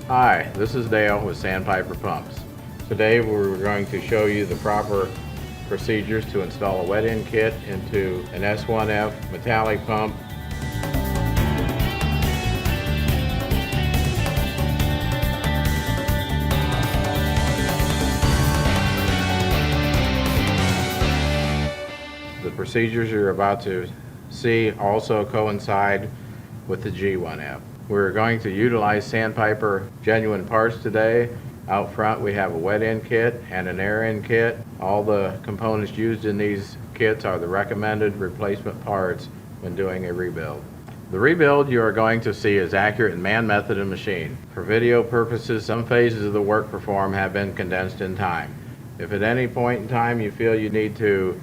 Hi, this is Dale with Sandpiper Pumps. Today we're going to show you the proper procedures to install a wet end kit into an S1F metallic pump. The procedures you're about to see also coincide with the G1F. We're going to utilize Sandpiper genuine parts today. Out front we have a wet end kit and an air end kit. All the components used in these kits are the recommended replacement parts when doing a rebuild. The rebuild you are going to see is accurate in man, method, and machine. For video purposes, some phases of the work performed have been condensed in time. If at any point in time you feel you need to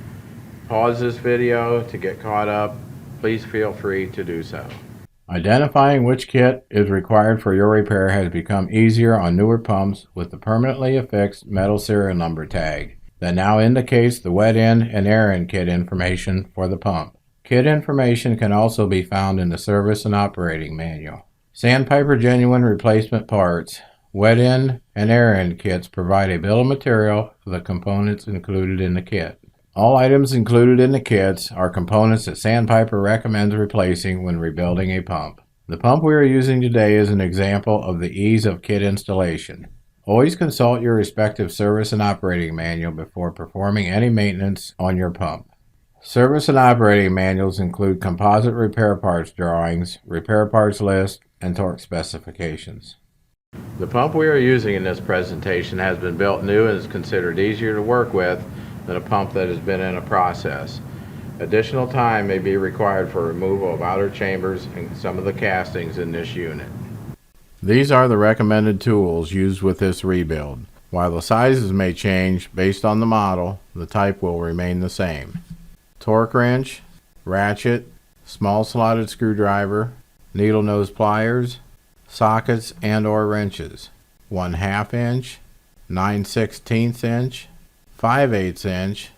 pause this video to get caught up, please feel free to do so. Identifying which kit is required for your repair has become easier on newer pumps with the permanently affixed metal serial number tag that now indicates the wet end and air end kit information for the pump. Kit information can also be found in the service and operating manual. Sandpiper genuine replacement parts, wet end and air end kits provide a bill of material for the components included in the kit. All items included in the kits are components that Sandpiper recommends replacing when rebuilding a pump. The pump we are using today is an example of the ease of kit installation. Always consult your respective service and operating manual before performing any maintenance on your pump. Service and operating manuals include composite repair parts drawings, repair parts list, and torque specifications. The pump we are using in this presentation has been built new and is considered easier to work with than a pump that has been in a process. Additional time may be required for removal of outer chambers and some of the castings in this unit. These are the recommended tools used with this rebuild. While the sizes may change based on the model, the type will remain the same. Torque wrench, ratchet, small slotted screwdriver, needle nose pliers, sockets and/or wrenches, 1/2 inch, 9/16 inch, 5/8 inch.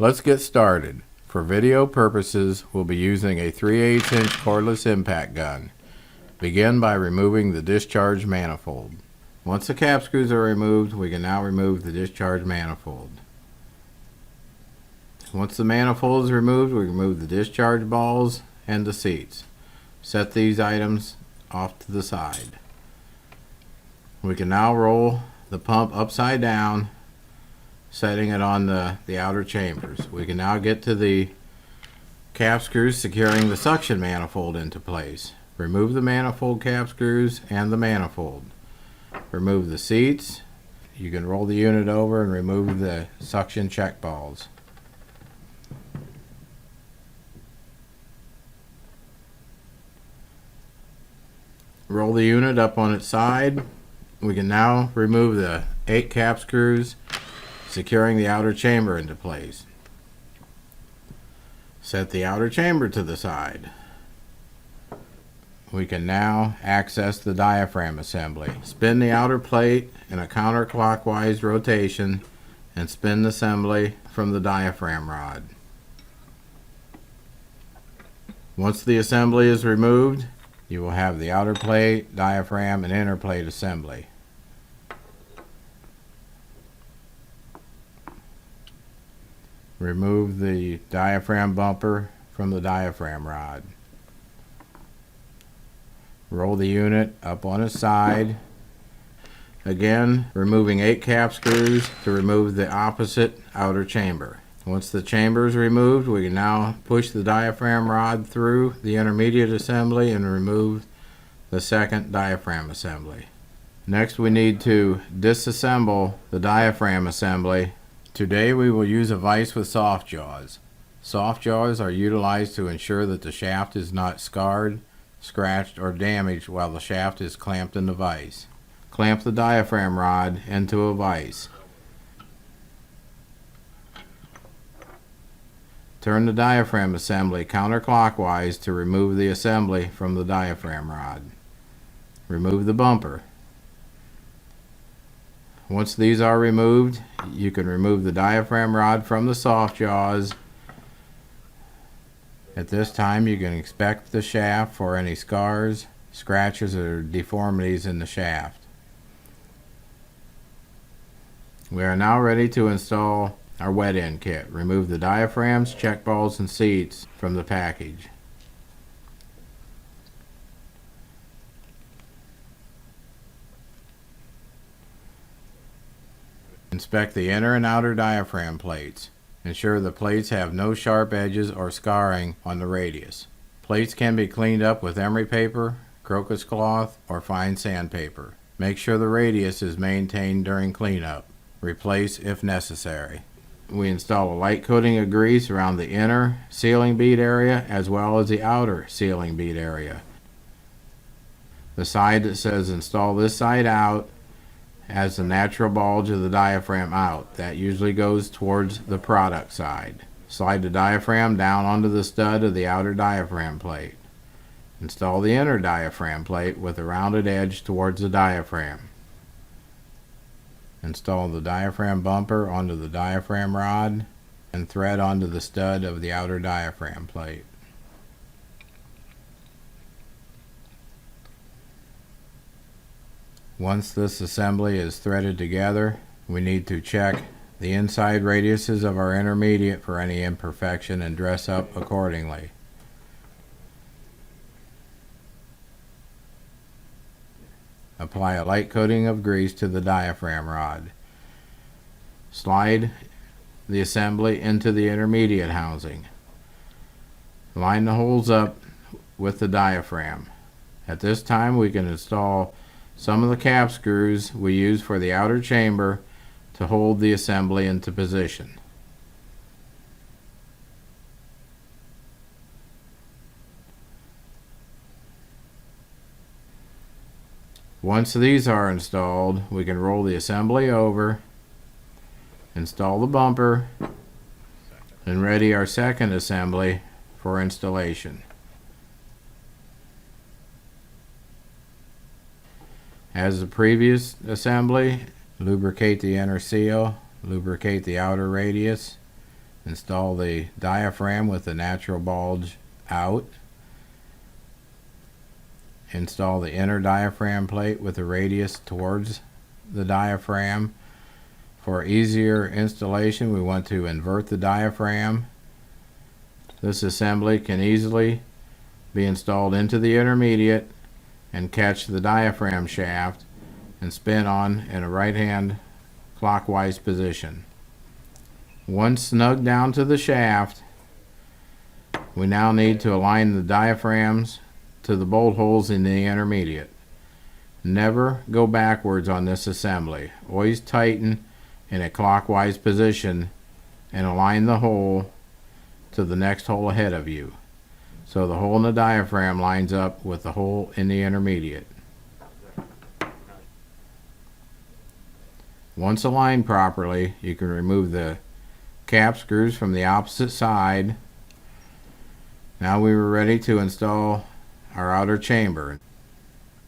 Let's get started. For video purposes, we'll be using a 3/8 inch cordless impact gun. Begin by removing the discharge manifold. Once the cap screws are removed, we can now remove the discharge manifold. Once the manifold is removed, we remove the discharge balls and the seats. Set these items off to the side. We can now roll the pump upside down, setting it on the outer chambers. We can now get to the cap screws securing the suction manifold into place. Remove the manifold cap screws and the manifold. Remove the seats. You can roll the unit over and remove the suction check balls. Roll the unit up on its side. We can now remove the 8 cap screws securing the outer chamber into place. Set the outer chamber to the side. We can now access the diaphragm assembly. Spin the outer plate in a counterclockwise rotation and spin the assembly from the diaphragm rod. Once the assembly is removed, you will have the outer plate, diaphragm, and inner plate assembly. Remove the diaphragm bumper from the diaphragm rod. Roll the unit up on its side. Again, removing 8 cap screws to remove the opposite outer chamber. Once the chamber is removed, we can now push the diaphragm rod through the intermediate assembly and remove the second diaphragm assembly. Next, we need to disassemble the diaphragm assembly. Today we will use a vise with soft jaws. Soft jaws are utilized to ensure that the shaft is not scarred, scratched, or damaged while the shaft is clamped in the vise. Clamp the diaphragm rod into a vise. Turn the diaphragm assembly counterclockwise to remove the assembly from the diaphragm rod. Remove the bumper. Once these are removed, you can remove the diaphragm rod from the soft jaws. At this time, you can inspect the shaft for any scars, scratches, or deformities in the shaft. We are now ready to install our wet end kit. Remove the diaphragms, check balls, and seats from the package. Inspect the inner and outer diaphragm plates. Ensure the plates have no sharp edges or scarring on the radius. Plates can be cleaned up with emery paper, crocus cloth, or fine sandpaper. Make sure the radius is maintained during cleanup. Replace if necessary. We install a light coating of grease around the inner sealing bead area as well as the outer sealing bead area. The side that says install this side out has the natural bulge of the diaphragm out. That usually goes towards the product side. Slide the diaphragm down onto the stud of the outer diaphragm plate. Install the inner diaphragm plate with a rounded edge towards the diaphragm. Install the diaphragm bumper onto the diaphragm rod and thread onto the stud of the outer diaphragm plate. Once this assembly is threaded together, we need to check the inside radiuses of our intermediate for any imperfection and dress up accordingly. Apply a light coating of grease to the diaphragm rod. Slide the assembly into the intermediate housing. Line the holes up with the diaphragm. At this time, we can install some of the cap screws we use for the outer chamber to hold the assembly into position. Once these are installed, we can roll the assembly over, install the bumper, and ready our second assembly for installation. As the previous assembly, lubricate the inner seal, lubricate the outer radius, install the diaphragm with the natural bulge out, install the inner diaphragm plate with the radius towards the diaphragm. For easier installation, we want to invert the diaphragm. This assembly can easily be installed into the intermediate and catch the diaphragm shaft and spin on in a right hand clockwise position. Once snug down to the shaft, we now need to align the diaphragms to the bolt holes in the intermediate. Never go backwards on this assembly. Always tighten in a clockwise position and align the hole to the next hole ahead of you, so the hole in the diaphragm lines up with the hole in the intermediate. Once aligned properly, you can remove the cap screws from the opposite side. Now we are ready to install our outer chamber.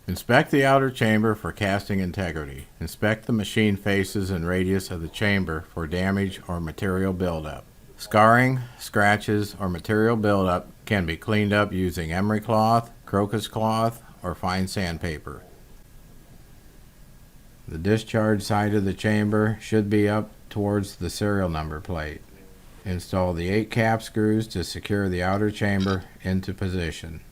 Inspect the outer chamber for casting integrity. Inspect the machine faces and radius of the chamber for damage or material buildup. Scarring, scratches, or material buildup can be cleaned up using emery cloth, crocus cloth, or fine sandpaper. The discharge side of the chamber should be up towards the serial number plate. Install the 8 cap screws to secure the outer chamber into position.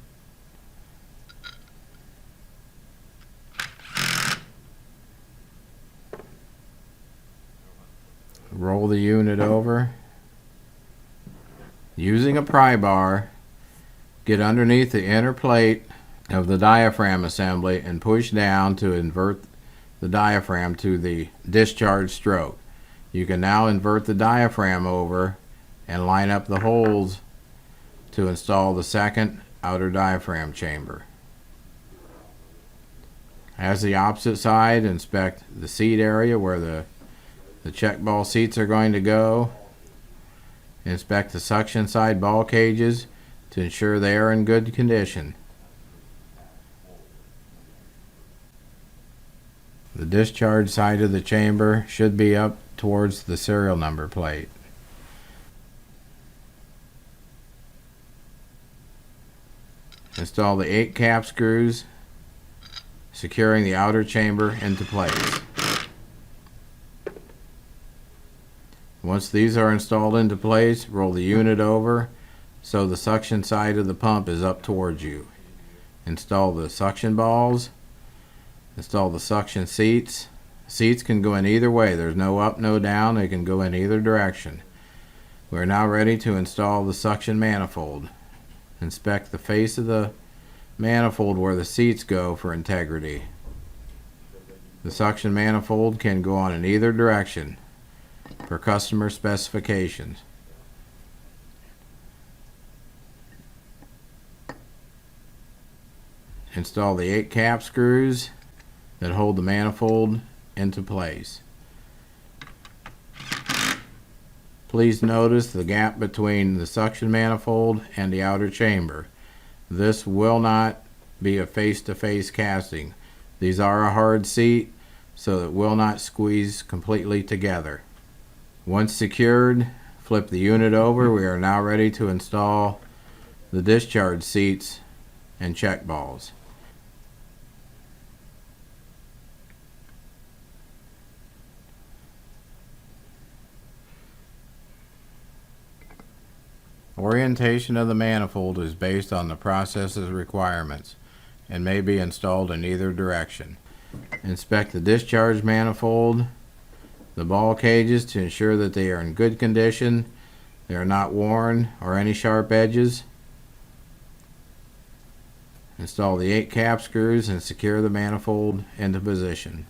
Roll the unit over. Using a pry bar, get underneath the inner plate of the diaphragm assembly and push down to invert the diaphragm to the discharge stroke. You can now invert the diaphragm over and line up the holes to install the second outer diaphragm chamber. As the opposite side, inspect the seat area where the check ball seats are going to go. Inspect the suction side ball cages to ensure they are in good condition. The discharge side of the chamber should be up towards the serial number plate. Install the 8 cap screws securing the outer chamber into place. Once these are installed into place, roll the unit over so the suction side of the pump is up towards you. Install the suction balls. Install the suction seats. Seats can go in either way. There's no up, no down. They can go in either direction. We're now ready to install the suction manifold. Inspect the face of the manifold where the seats go for integrity. The suction manifold can go on in either direction per customer specifications. Install the 8 cap screws that hold the manifold into place. Please notice the gap between the suction manifold and the outer chamber. This will not be a face-to-face casting. These are a hard seat, so it will not squeeze completely together. Once secured, flip the unit over. We are now ready to install the discharge seats and check balls. Orientation of the manifold is based on the process's requirements and may be installed in either direction. Inspect the discharge manifold, the ball cages to ensure that they are in good condition, they are not worn or any sharp edges. Install the 8 cap screws and secure the manifold into position.